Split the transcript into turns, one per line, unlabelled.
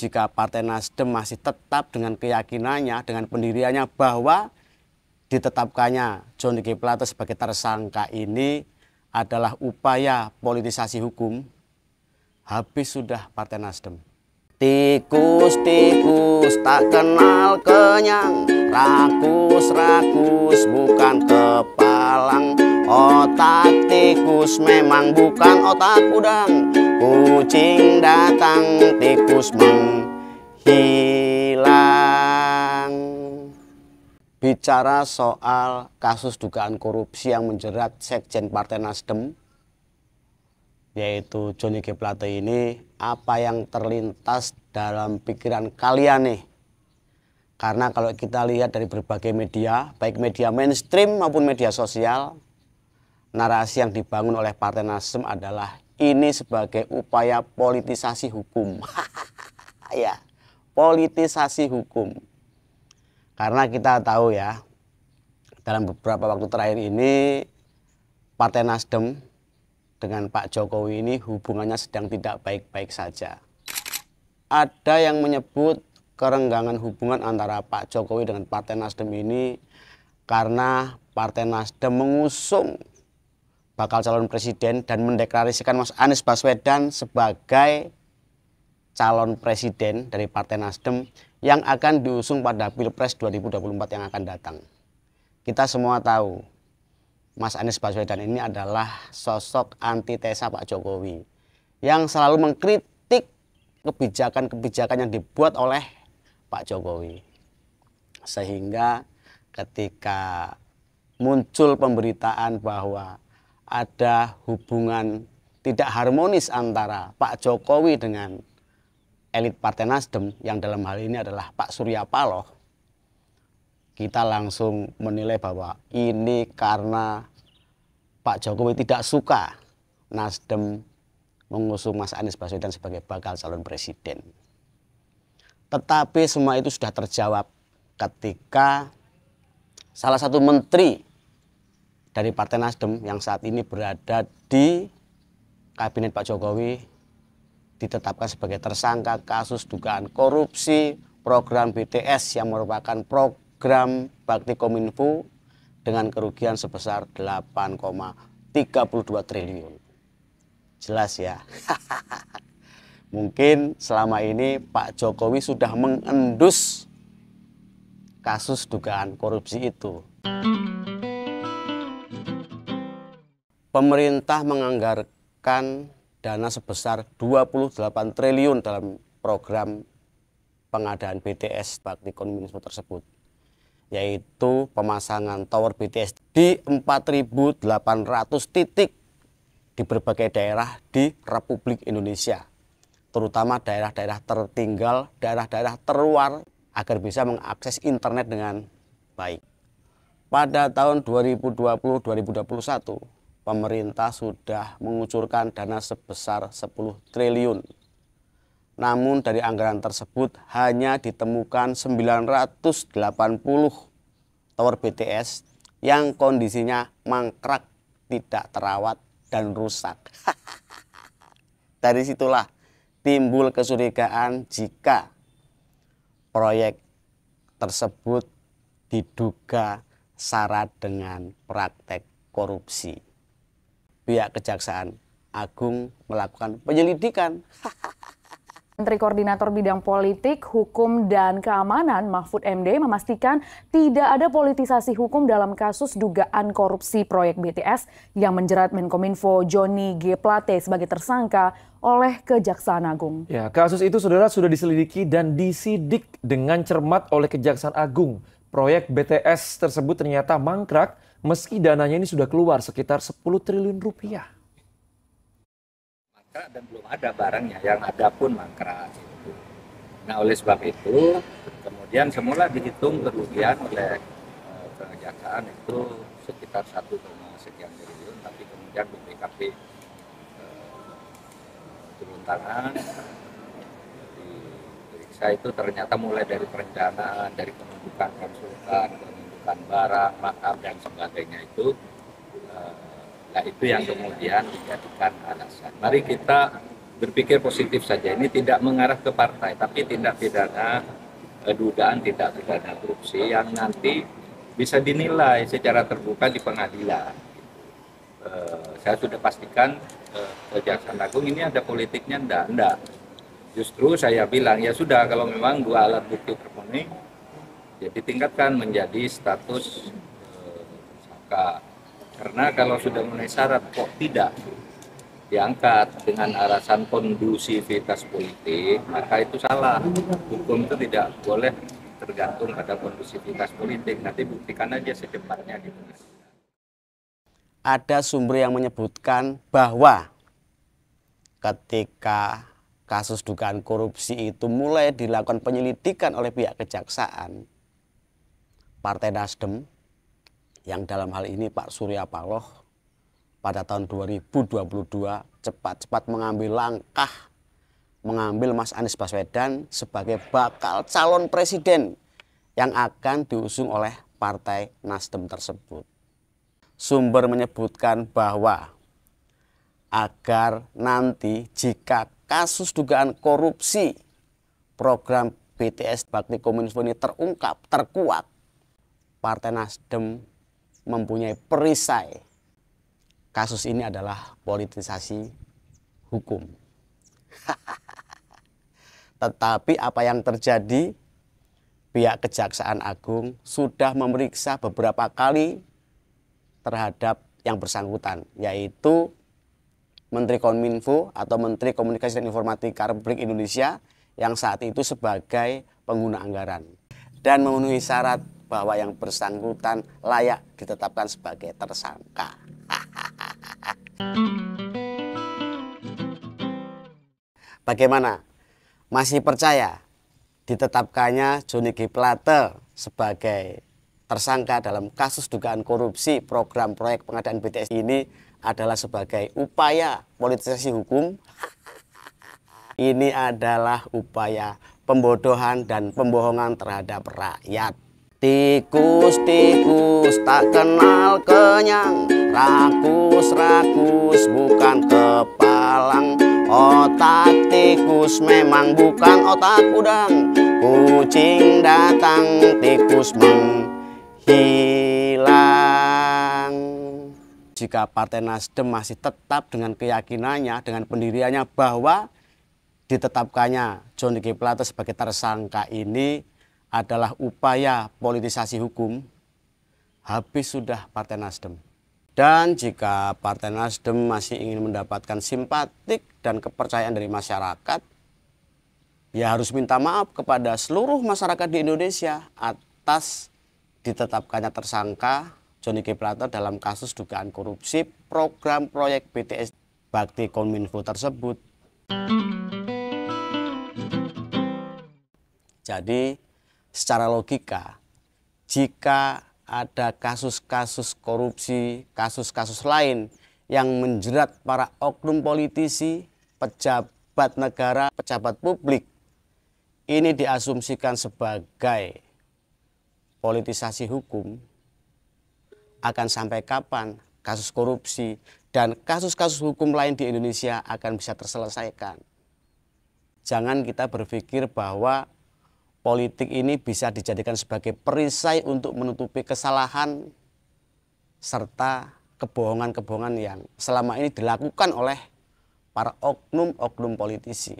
jika Partai Nasdem masih tetap dengan keyakinannya, dengan pendiriannya bahwa ditetapkannya Johnny G. Plate sebagai tersangka ini adalah upaya politisasi hukum, habis sudah Partai Nasdem. Tikus-tikus tak kenal kenyang, rakus-rakus bukan kepalang. Otak tikus memang bukan otak udang. Kucing datang, tikus menghilang. Bicara soal kasus dugaan korupsi yang menjerat Sekjen Partai Nasdem, yaitu Johnny G. Plate ini, apa yang terlintas dalam pikiran kalian nih? Karena kalau kita lihat dari berbagai media, baik media mainstream maupun media sosial, narasi yang dibangun oleh Partai Nasdem adalah ini sebagai upaya politisasi hukum. Ya, politisasi hukum. Karena kita tahu ya, dalam beberapa waktu terakhir ini Partai Nasdem dengan Pak Jokowi ini hubungannya sedang tidak baik-baik saja. Ada yang menyebut kerenggangan hubungan antara Pak Jokowi dengan Partai Nasdem ini karena Partai Nasdem mengusung bakal calon presiden dan mendeklarasikan Mas Anies Baswedan sebagai calon presiden dari Partai Nasdem yang akan diusung pada Pilpres 2024 yang akan datang. Kita semua tahu Mas Anies Baswedan ini adalah sosok antitesa Pak Jokowi yang selalu mengkritik kebijakan-kebijakan yang dibuat oleh Pak Jokowi. Sehingga ketika muncul pemberitaan bahwa ada hubungan tidak harmonis antara Pak Jokowi dengan elit Partai Nasdem yang dalam hal ini adalah Pak Surya Paloh, kita langsung menilai bahwa ini karena Pak Jokowi tidak suka Nasdem mengusung Mas Anies Baswedan sebagai bakal calon presiden. Tetapi semua itu sudah terjawab ketika salah satu menteri dari Partai Nasdem yang saat ini berada di kabinet Pak Jokowi ditetapkan sebagai tersangka kasus dugaan korupsi program BTS yang merupakan program Bakti Kominfo dengan kerugian sebesar 8,32 triliun. Jelas ya. Mungkin selama ini Pak Jokowi sudah mengendus kasus dugaan korupsi itu. Pemerintah menganggarkan dana sebesar 28 triliun dalam program pengadaan BTS Bakti Kominfo tersebut, yaitu pemasangan tower BTS di 4.800 titik di berbagai daerah di Republik Indonesia, terutama daerah-daerah tertinggal, daerah-daerah terluar agar bisa mengakses internet dengan baik. Pada tahun 2020-2021, pemerintah sudah mengucurkan dana sebesar 10 triliun. Namun dari anggaran tersebut hanya ditemukan 980 tower BTS yang kondisinya mangkrak, tidak terawat, dan rusak. Dari situlah timbul kecurigaan jika proyek tersebut diduga syarat dengan praktek korupsi. Pihak Kejaksaan Agung melakukan penyelidikan.
Menteri Koordinator Bidang Politik, Hukum, dan Keamanan Mahfud MD memastikan tidak ada politisasi hukum dalam kasus dugaan korupsi proyek BTS yang menjerat Menkominfo Johnny G. Plate sebagai tersangka oleh Kejaksaan Agung.
Ya, kasus itu saudara sudah diselidiki dan disidik dengan cermat oleh Kejaksaan Agung. Proyek BTS tersebut ternyata mangkrak meski dananya ini sudah keluar sekitar 10 triliun rupiah.
Dan belum ada barangnya, yang ada pun mangkrak. Nah, oleh sebab itu kemudian semula dihitung kerugian oleh kejaksaan itu sekitar 1, sekian triliun, tapi kemudian BPKP turun tangan, diperiksa itu ternyata mulai dari perencanaan, dari penunjukan konsultan, penunjukan barang, makam dan sebagainya itu. Nah, itu yang kemudian dijadikan alasan. Mari kita berpikir positif saja. Ini tidak mengarah ke partai, tapi tindak pidana dugaan tindak pidana korupsi yang nanti bisa dinilai secara terbuka di pengadilan. Saya sudah pastikan Kejaksaan Agung ini ada politiknya, enggak. Justru saya bilang ya sudah, kalau memang dua alat bukti terpenuhi, ya ditingkatkan menjadi status tersangka. Karena kalau sudah memenuhi syarat kok tidak diangkat dengan alasan kondusivitas politik, maka itu salah. Hukum itu tidak boleh tergantung pada kondusivitas politik. Nanti buktikan aja secepatnya gitu.
Ada sumber yang menyebutkan bahwa ketika kasus dugaan korupsi itu mulai dilakukan penyelidikan oleh pihak kejaksaan, Partai Nasdem, yang dalam hal ini Pak Surya Paloh, pada tahun 2022 cepat-cepat mengambil langkah, mengambil Mas Anies Baswedan sebagai bakal calon presiden yang akan diusung oleh Partai Nasdem tersebut. Sumber menyebutkan bahwa agar nanti jika kasus dugaan korupsi program BTS Bakti Kominfo ini terungkap, terkuat, Partai Nasdem mempunyai perisai. Kasus ini adalah politisasi hukum. Tetapi apa yang terjadi? Pihak Kejaksaan Agung sudah memeriksa beberapa kali terhadap yang bersangkutan, yaitu Menteri Kominfo atau Menteri Komunikasi dan Informatika Republik Indonesia yang saat itu sebagai pengguna anggaran dan memenuhi syarat bahwa yang bersangkutan layak ditetapkan sebagai tersangka. Bagaimana? Masih percaya ditetapkannya Johnny G. Plate sebagai tersangka dalam kasus dugaan korupsi program proyek pengadaan BTS ini adalah sebagai upaya politisasi hukum? Ini adalah upaya pembodohan dan pembohongan terhadap rakyat. Tikus-tikus tak kenal kenyang, rakus-rakus bukan kepalang. Otak tikus memang bukan otak udang, kucing datang tikus menghilang. Jika Partai Nasdem masih tetap dengan keyakinannya, dengan pendiriannya bahwa ditetapkannya Johnny G. Plate sebagai tersangka ini adalah upaya politisasi hukum, habis sudah Partai Nasdem. Dan jika Partai Nasdem masih ingin mendapatkan simpatik dan kepercayaan dari masyarakat, ya harus minta maaf kepada seluruh masyarakat di Indonesia atas ditetapkannya tersangka Johnny G. Plate dalam kasus dugaan korupsi program proyek BTS Bakti Kominfo tersebut. Jadi secara logika, jika ada kasus-kasus korupsi, kasus-kasus lain yang menjerat para oknum politisi, pejabat negara, pejabat publik, ini diasumsikan sebagai politisasi hukum, akan sampai kapan kasus korupsi dan kasus-kasus hukum lain di Indonesia akan bisa terselesaikan? Jangan kita berpikir bahwa politik ini bisa dijadikan sebagai perisai untuk menutupi kesalahan serta kebohongan-kebohongan yang selama ini dilakukan oleh para oknum-oknum politisi.